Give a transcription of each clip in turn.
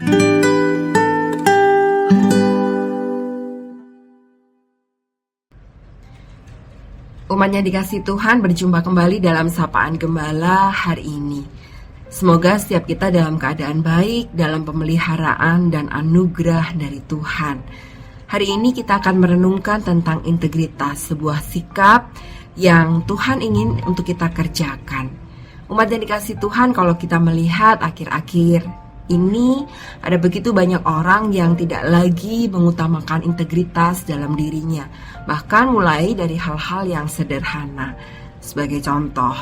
Umatnya dikasih Tuhan, berjumpa kembali dalam Sapaan Gembala hari ini. Semoga setiap kita dalam keadaan baik, dalam pemeliharaan dan anugerah dari Tuhan. Hari ini kita akan merenungkan tentang integritas, sebuah sikap yang Tuhan ingin untuk kita kerjakan. Umat yang dikasih Tuhan, kalau kita melihat akhir-akhir ini ada begitu banyak orang yang tidak lagi mengutamakan integritas dalam dirinya, bahkan mulai dari hal-hal yang sederhana. Sebagai contoh,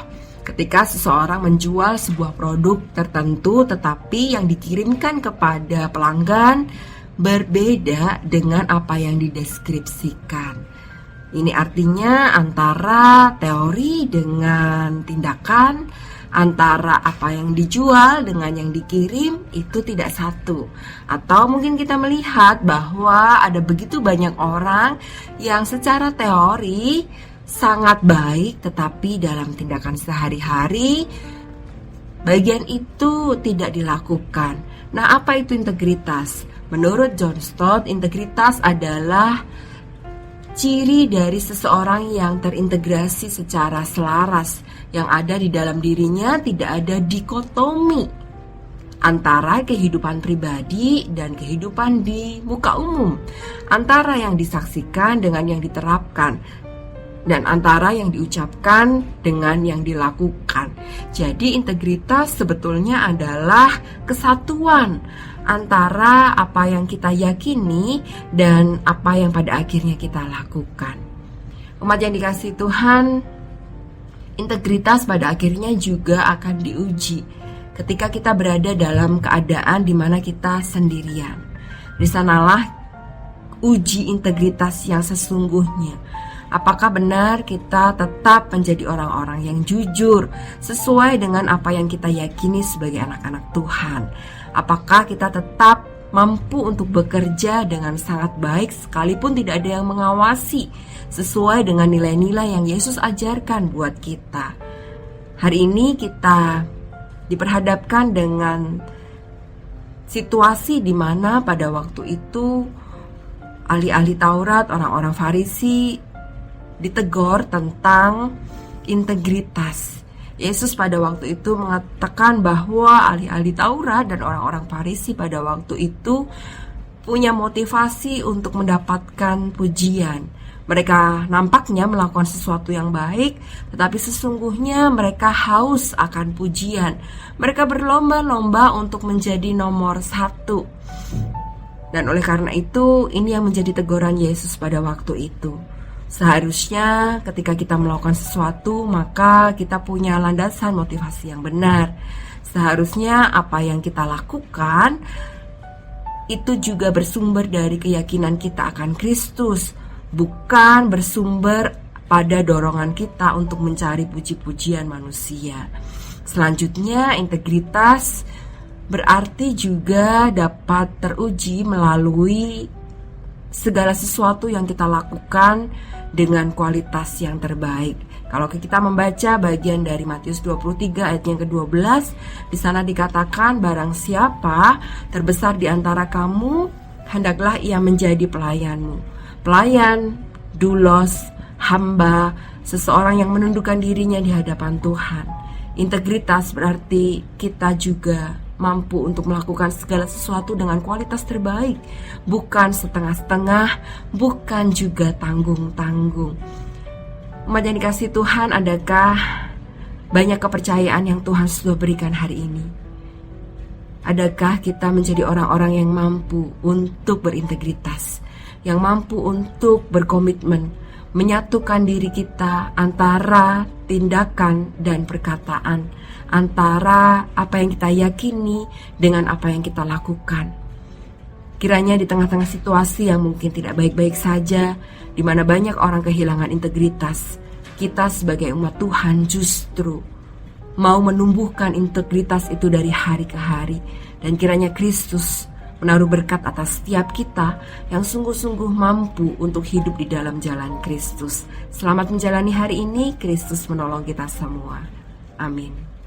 ketika seseorang menjual sebuah produk tertentu tetapi yang dikirimkan kepada pelanggan berbeda dengan apa yang dideskripsikan. Ini artinya antara teori dengan tindakan, antara apa yang dijual dengan yang dikirim itu tidak satu. Atau mungkin kita melihat bahwa ada begitu banyak orang yang secara teori sangat baik, tetapi dalam tindakan sehari-hari bagian itu tidak dilakukan. Nah, apa itu integritas? Menurut John Stott, integritas adalah ciri dari seseorang yang terintegrasi secara selaras, yang ada di dalam dirinya tidak ada dikotomi antara kehidupan pribadi dan kehidupan di muka umum, antara yang disaksikan dengan yang diterapkan, dan antara yang diucapkan dengan yang dilakukan. Jadi integritas sebetulnya adalah kesatuan antara apa yang kita yakini dan apa yang pada akhirnya kita lakukan. Umat yang dikasihi Tuhan, integritas pada akhirnya juga akan diuji ketika kita berada dalam keadaan di mana kita sendirian. Di sanalah uji integritas yang sesungguhnya. Apakah benar kita tetap menjadi orang-orang yang jujur sesuai dengan apa yang kita yakini sebagai anak-anak Tuhan? Apakah kita tetap mampu untuk bekerja dengan sangat baik sekalipun tidak ada yang mengawasi sesuai dengan nilai-nilai yang Yesus ajarkan buat kita? Hari ini kita diperhadapkan dengan situasi di mana pada waktu itu ahli-ahli Taurat, orang-orang Farisi ditegur tentang integritas. Yesus pada waktu itu mengatakan bahwa ahli-ahli Taurat dan orang-orang Farisi pada waktu itu punya motivasi untuk mendapatkan pujian. Mereka nampaknya melakukan sesuatu yang baik, tetapi sesungguhnya mereka haus akan pujian. Mereka berlomba-lomba untuk menjadi nomor satu. Dan oleh karena itu, ini yang menjadi teguran Yesus pada waktu itu. Seharusnya ketika kita melakukan sesuatu, maka kita punya landasan motivasi yang benar. Seharusnya apa yang kita lakukan itu juga bersumber dari keyakinan kita akan Kristus, bukan bersumber pada dorongan kita untuk mencari puji-pujian manusia. Selanjutnya, integritas berarti juga dapat teruji melalui segala sesuatu yang kita lakukan dengan kualitas yang terbaik. Kalau kita membaca bagian dari Matius 23 ayat yang ke-12, di sana dikatakan, barang siapa terbesar di antara kamu, hendaklah ia menjadi pelayanmu. Pelayan, doulos, hamba, seseorang yang menundukkan dirinya di hadapan Tuhan. Integritas berarti kita juga mampu untuk melakukan segala sesuatu dengan kualitas terbaik, bukan setengah-setengah, bukan juga tanggung-tanggung. Umat yang dikasihi Tuhan, adakah banyak kepercayaan yang Tuhan sudah berikan hari ini? Adakah kita menjadi orang-orang yang mampu untuk berintegritas, yang mampu untuk berkomitmen, menyatukan diri kita antara tindakan dan perkataan, antara apa yang kita yakini dengan apa yang kita lakukan? Kiranya di tengah-tengah situasi yang mungkin tidak baik-baik saja, di mana banyak orang kehilangan integritas, kita sebagai umat Tuhan justru mau menumbuhkan integritas itu dari hari ke hari. Dan kiranya Kristus menaruh berkat atas setiap kita yang sungguh-sungguh mampu untuk hidup di dalam jalan Kristus. Selamat menjalani hari ini, Kristus menolong kita semua. Amin.